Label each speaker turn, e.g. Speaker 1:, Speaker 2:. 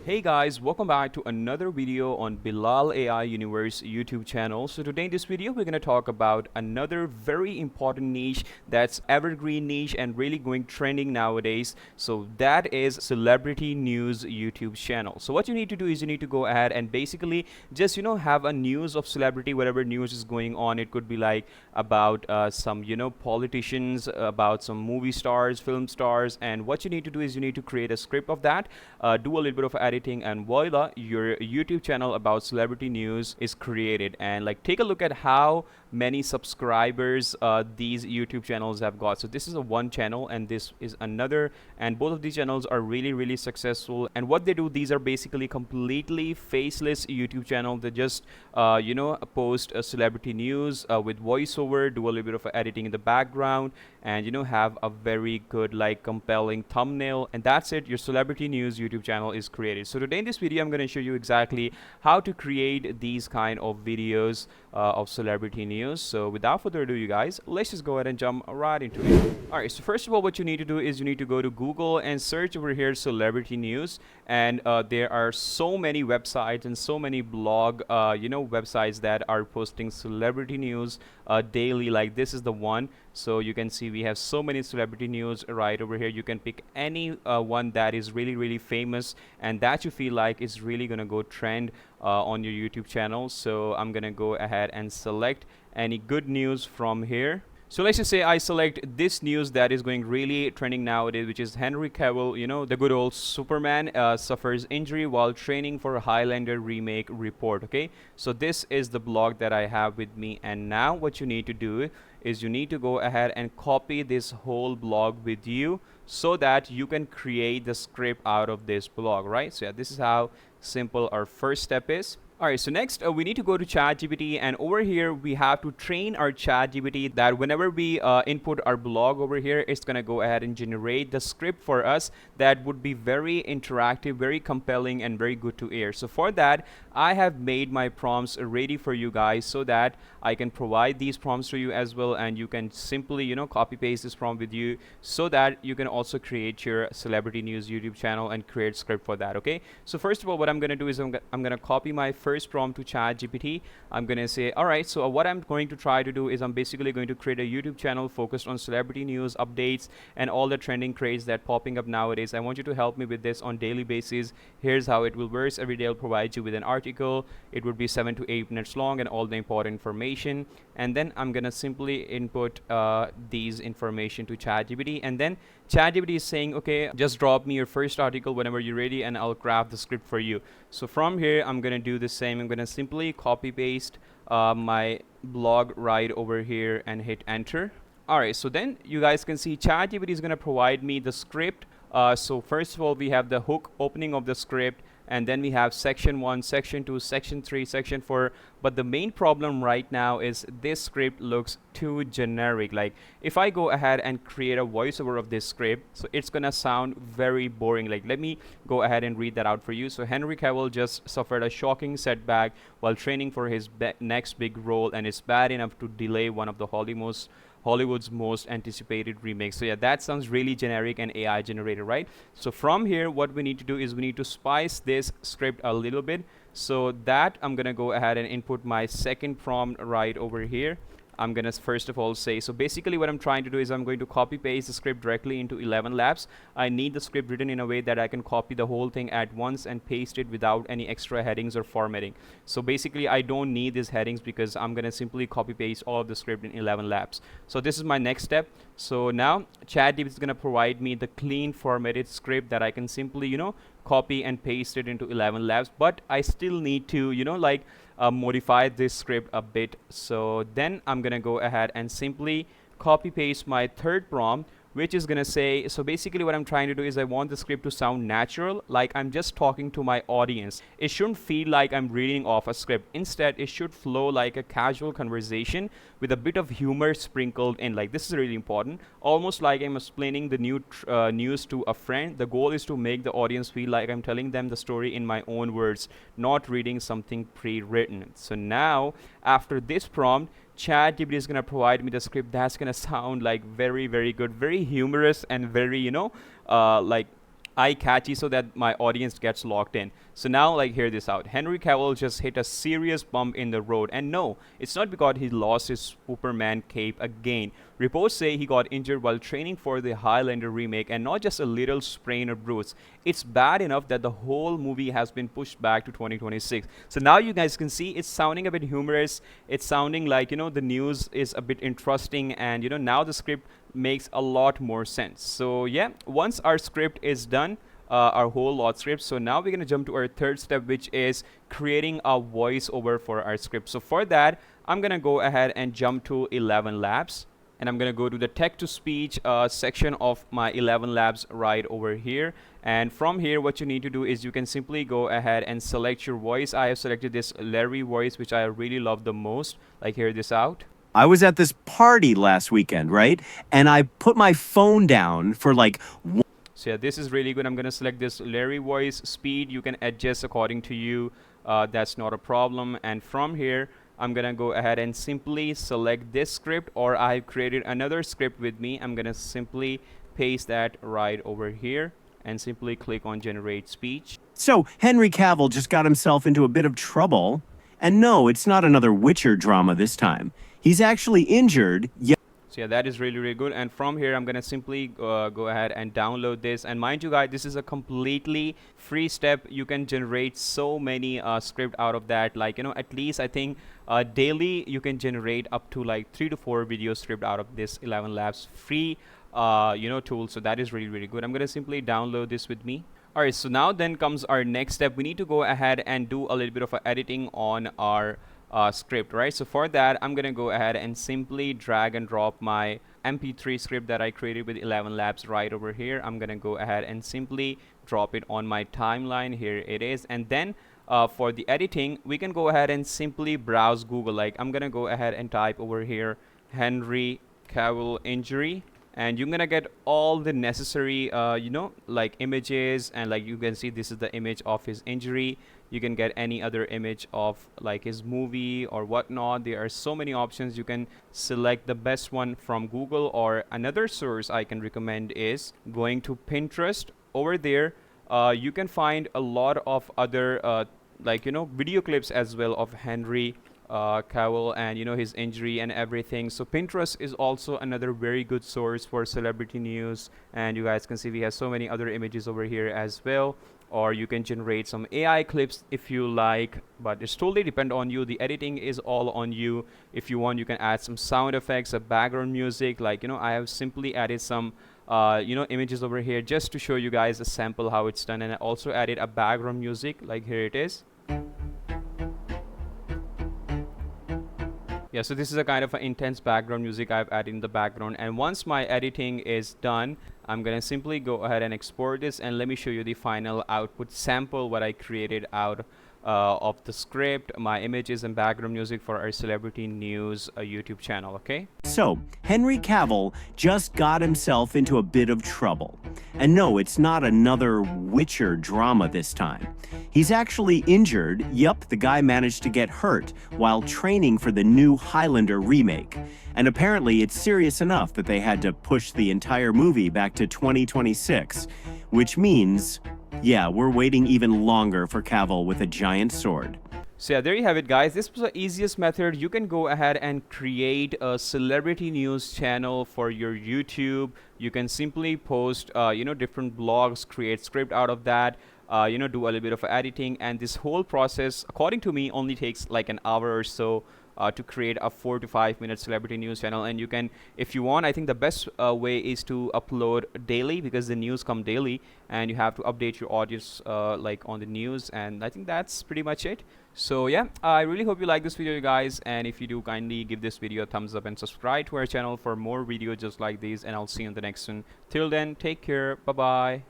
Speaker 1: Hey guys, welcome back to another video on Bilal AI Universe YouTube channel. So today in this video we're going to talk about another very important niche that's evergreen niche and really going trending nowadays. So that is celebrity news YouTube channel. So what you need to do is you need to go ahead and basically just have a news of celebrity, whatever news is going on. It could be like about some politicians, about some movie stars, film stars, and what you need to do is you need to create a script of that, do a little bit of editing, and voila, your YouTube channel about celebrity news is created. And like, take a look at how many subscribers these YouTube channels have got. So this is a one channel and this is another, and both of these channels are really successful. And what they do, these are basically completely faceless YouTube channel. They just post celebrity news with voiceover, do a little bit of editing in the background, and have a very good, like, compelling thumbnail, and that's it. Your celebrity news YouTube channel is created. So today in this video I'm going to show you exactly how to create these kind of videos of celebrity news. So without further ado, you guys, let's just go ahead and jump right into it. Alright, so first of all, what you need to do is you need to go to Google and search over here celebrity news, and there are so many websites and so many blog websites that are posting celebrity news daily. Like, this is the one. So you can see we have so many celebrity news right over here. You can pick any one that is really famous and that you feel like is really gonna go trend on your YouTube channel. So I'm gonna go ahead and select any good news from here. So let's just say I select this news that is going really trending nowadays, which is Henry Cavill, the good old Superman, suffers injury while training for Highlander remake report. Okay, so this is the blog that I have with me, and now what you need to do is you need to go ahead and copy this whole blog with you so that you can create the script out of this blog, right? So yeah, this is how simple our first step is. Alright, so next we need to go to ChatGPT, and over here we have to train our ChatGPT that whenever we input our blog over here, it's gonna go ahead and generate the script for us that would be very interactive, very compelling, and very good to hear. So for that, I have made my prompts ready for you guys so that I can provide these prompts to you as well, and you can simply copy paste this prompt with you so that you can also create your celebrity news YouTube channel and create script for that. Okay, so first of all, what I'm gonna do is I'm gonna copy my first prompt to ChatGPT. I'm gonna say, all right, so what I'm going to try to do is I'm basically going to create a YouTube channel focused on celebrity news updates and all the trending craze that popping up nowadays. I want you to help me with this on daily basis. Here's how it will work. Every day I'll provide you with an article. It would be 7 to 8 minutes long and all the important information, and then I'm gonna simply input these information to ChatGPT, and then ChatGPT is saying, okay, just drop me your first article whenever you're ready and I'll craft the script for you. So from here I'm gonna do the same. I'm gonna simply copy paste my blog right over here and hit enter. Alright, so then you guys can see ChatGPT is gonna provide me the script. So first of all, we have the hook opening of the script, and then we have section 1, section 2, section 3, section 4. But the main problem right now is this script looks too generic. Like, if I go ahead and create a voiceover of this script, so it's gonna sound very boring. Like, let me go ahead and read that out for you. So Henry Cavill just suffered a shocking setback while training for his next big role, and it's bad enough to delay one of the Hollywood's most anticipated remakes. So yeah, that sounds really generic and AI generated, right? So from here, what we need to do is we need to spice this script a little bit. So that I'm gonna go ahead and input my second prompt right over here. I'm gonna first of all say, so basically what I'm trying to do is I'm going to copy paste the script directly into 11 Labs. I need the script written in a way that I can copy the whole thing at once and paste it without any extra headings or formatting. So basically I don't need these headings because I'm gonna simply copy paste all of the script in 11 Labs. So this is my next step. So now ChatGPT is gonna provide me the clean formatted script that I can simply copy and paste it into 11 Labs, but I still need to modify this script a bit. So then I'm gonna go ahead and simply copy paste my third prompt, which is gonna say, so basically what I'm trying to do is I want the script to sound natural, like I'm just talking to my audience. It shouldn't feel like I'm reading off a script. Instead, it should flow like a casual conversation with a bit of humor sprinkled in. Like, this is really important, almost like I'm explaining the news to a friend. The goal is to make the audience feel like I'm telling them the story in my own words, not reading something pre-written. So now, after this prompt, ChatGPT is gonna provide me the script that's gonna sound like very good, very humorous, and very like eye catchy so that my audience gets locked in. So now, like, hear this out. Henry Cavill just hit a serious bump in the road, and no, it's not because he lost his Superman cape again. Reports say he got injured while training for the Highlander remake, and not just a little sprain or bruise. It's bad enough that the whole movie has been pushed back to 2026. So now you guys can see it's sounding a bit humorous. It's sounding like, the news is a bit interesting, and now the script makes a lot more sense. So yeah, once our script is done, our whole lot script, so now we're going to jump to our third step, which is creating a voiceover for our script. So for that, I'm going to go ahead and jump to 11 Labs, and I'm going to go to the text to speech section of my 11 Labs right over here. And from here, what you need to do is you can simply go ahead and select your voice. I have selected this Larry voice, which I really love the most. Like, hear this out.
Speaker 2: I was at this party last weekend, right? And I put my phone down for like.
Speaker 1: So yeah, this is really good. I'm going to select this Larry voice speed. You can adjust according to you. That's not a problem. And from here, I'm going to go ahead and simply select this script, or I've created another script with me. I'm going to simply paste that right over here and simply click on generate speech.
Speaker 2: So Henry Cavill just got himself into a bit of trouble. And no, it's not another Witcher drama this time. He's actually injured.
Speaker 1: So yeah, that is really, really good. And from here, I'm going to simply go ahead and download this. And mind you guys, this is a completely free step. You can generate so many script out of that. Like, at least I think daily you can generate up to like 3 to 4 video script out of this 11 Labs free, tool. So that is really, really good. I'm going to simply download this with me. All right, so now then comes our next step. We need to go ahead and do a little bit of editing on our script, right? So for that, I'm gonna go ahead and simply drag and drop my MP3 script that I created with 11 Labs right over here. I'm gonna go ahead and simply drop it on my timeline. Here it is. And then for the editing, we can go ahead and simply browse Google. Like, I'm gonna go ahead and type over here Henry Cavill injury, and you're gonna get all the necessary like images, and like you can see, this is the image of his injury. You can get any other image of like his movie or whatnot. There are so many options. You can select the best one from Google, or another source I can recommend is going to Pinterest. Over there you can find a lot of other video clips as well of Henry Cavill and his injury and everything. So Pinterest is also another very good source for celebrity news, and you guys can see we have so many other images over here as well. Or you can generate some AI clips if you like, but it's totally depend on you. The editing is all on you. If you want, you can add some sound effects, a background music. Like, I have simply added some images over here just to show you guys a sample how it's done, and I also added a background music. Like, here it is. Yeah, so this is a kind of an intense background music I've added in the background. And once my editing is done, I'm gonna simply go ahead and export this, and let me show you the final output sample what I created out of the script, my images and background music for our celebrity news YouTube channel. Okay,
Speaker 2: so Henry Cavill just got himself into a bit of trouble. And no, it's not another Witcher drama this time. He's actually injured. Yup, the guy managed to get hurt while training for the new Highlander remake. And apparently it's serious enough that they had to push the entire movie back to 2026, which means, yeah, we're waiting even longer for Cavill with a giant sword.
Speaker 1: So yeah, there you have it, guys. This was the easiest method. You can go ahead and create a celebrity news channel for your YouTube. You can simply post different blogs, create script out of that, do a little bit of editing, and this whole process, according to me, only takes like an hour or so to create a 4 to 5 minute celebrity news channel. And you can, if you want, I think the best way is to upload daily, because the news come daily and you have to update your audience like on the news. And I think that's pretty much it. So yeah, I really hope you like this video, you guys, and if you do, kindly give this video a thumbs up and subscribe to our channel for more videos just like these, and I'll see you in the next one. Till then, take care. Bye bye.